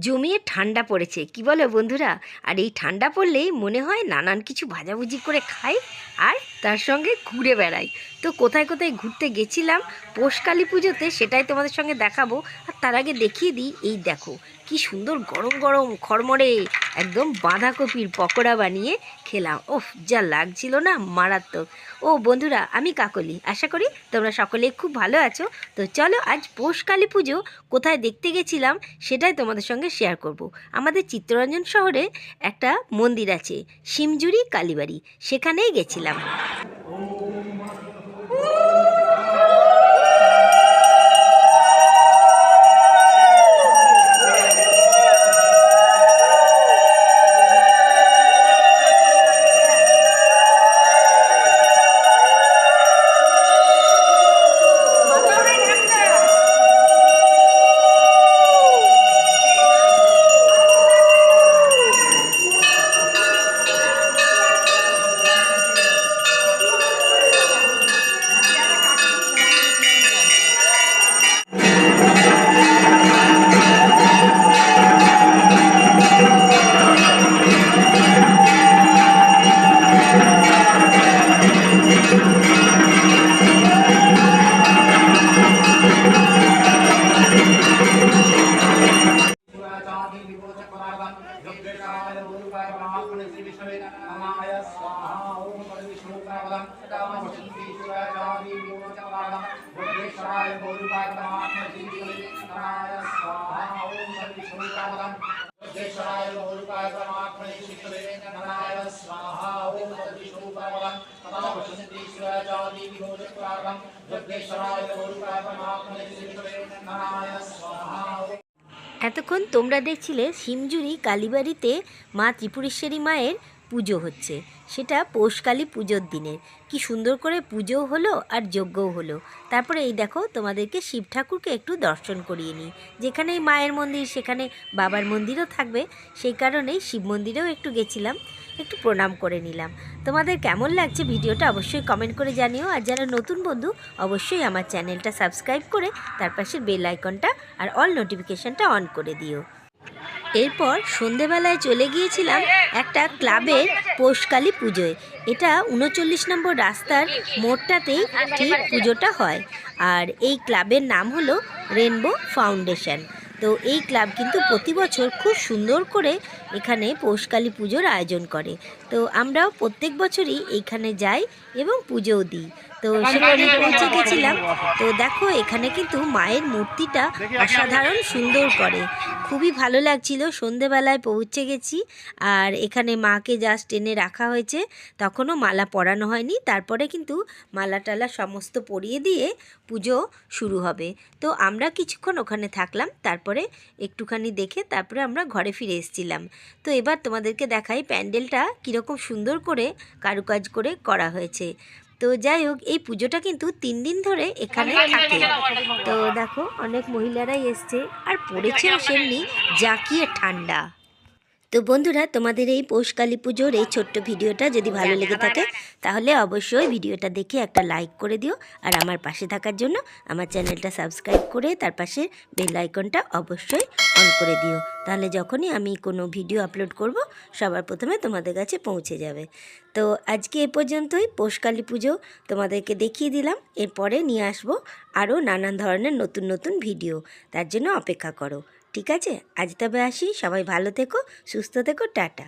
জমিয়ে ঠান্ডা পড়েছে কি বলো বন্ধুরা। আর এই ঠান্ডা পড়লেই মনে হয় নানান কিছু ভাজাভুজি করে খাই আর তার সঙ্গে ঘুরে বেড়াই। তো কোথায় কোথায় ঘুরতে গেছিলাম পৌষকালী পুজোতে সেটাই তোমাদের সঙ্গে দেখাবো। আর তার আগে দেখিয়ে দিই, এই দেখো কি সুন্দর গরম গরম খড়মড়ে একদম বাঁধাকপির পকোড়া বানিয়ে খেলাম। ওফ, যা লাগছিল না, মারাত্মক। ও বন্ধুরা, আমি কাকলি, আশা করি তোমরা সকলে খুব ভালো আছো। তো চলো আজ পৌষকালী পুজো কোথায় দেখতে গেছিলাম সেটাই তোমাদের সঙ্গে শেয়ার করব। আমাদের চিত্তরঞ্জন শহরে একটা মন্দির আছে, শিমজুরি কালীবাড়ি, সেখানেই গেছিলাম। এতক্ষণ তোমরা দেখছিলে শিমজুরি কালীবাড়িতে মা ত্রিপুরেশ্বরী মায়ের পুজো হচ্ছে। সেটা পৌষকালী পুজোর দিনের কি সুন্দর করে পুজোও হলো আর যজ্ঞও হলো। তারপরে এই দেখো তোমাদেরকে শিব ঠাকুরকে একটু দর্শন করিয়ে নিই। যেখানেই মায়ের মন্দির সেখানে বাবার মন্দিরও থাকবে, সেই কারণেই শিব মন্দিরেও একটু গেছিলাম, একটু প্রণাম করে নিলাম। তোমাদের কেমন লাগছে ভিডিওটা অবশ্যই কমেন্ট করে জানিও। আর যারা নতুন বন্ধু অবশ্যই আমার চ্যানেলটা সাবস্ক্রাইব করে তার পাশে বেল আইকনটা আর অল নোটিফিকেশানটা অন করে দিও। এরপর সন্ধেবেলায় চলে গিয়েছিলাম একটা ক্লাবের পৌষকালী পুজোয়। এটা 39 নম্বর রাস্তার মোড়টাতেই ঠিক পুজোটা হয়। আর এই ক্লাবের নাম হলো রেনবো ফাউন্ডেশন। তো এই ক্লাব কিন্তু প্রতি বছর খুব সুন্দর করে এখানে পৌষকালী পুজোর আয়োজন করে। তো আমরাও প্রত্যেক বছরই এইখানে যাই এবং পুজোও দিই। তো সেখানে পৌঁছে গেছিলাম। তো দেখো এখানে কিন্তু মায়ের মূর্তিটা অসাধারণ সুন্দর করে, খুবই ভালো লাগছিল। সন্ধেবেলায় পৌঁছে গেছি আর এখানে মাকে জাস্ট টেনে রাখা হয়েছে, তখনও মালা পরানো হয়নি। তারপরে কিন্তু মালা টালা সমস্ত পরিয়ে দিয়ে পুজো শুরু হবে। তো আমরা কিছুক্ষণ ওখানে থাকলাম, তারপরে একটুখানি দেখে তারপরে আমরা ঘরে ফিরে এসেছিলাম। তো এবার তোমাদেরকে দেখাই প্যান্ডেলটা কীরকম সুন্দর করে কারুকাজ করে করা হয়েছে। তো যাই হোক, এই পুজোটা কিন্তু 3 দিন ধরে এখানে থাকে। তো দেখো অনেক মহিলারাই এসছে আর পড়েছেও সেমনি জাঁকিয়ে ঠান্ডা। তো বন্ধুরা, তোমাদের এই পৌষকালী পুজোর এই ছোট্ট ভিডিওটা যদি ভালো লেগে থাকে তাহলে অবশ্যই ভিডিওটা দেখে একটা লাইক করে দিও। আর আমার পাশে থাকার জন্য আমার চ্যানেলটা সাবস্ক্রাইব করে তার পাশে বেল আইকনটা অবশ্যই অন করে দিও। তাহলে যখনই আমি কোনো ভিডিও আপলোড করব সবার প্রথমে তোমাদের কাছে পৌঁছে যাবে। তো আজকে এ পর্যন্তই পৌষকালী পুজো তোমাদেরকে দেখিয়ে দিলাম। এরপরে নিয়ে আসবো আরও নানান ধরনের নতুন নতুন ভিডিও, তার জন্য অপেক্ষা করো। ঠিক আছে, আজ তবে আসি। সবাই ভালো থেকো, সুস্থ থেকো, টাটা।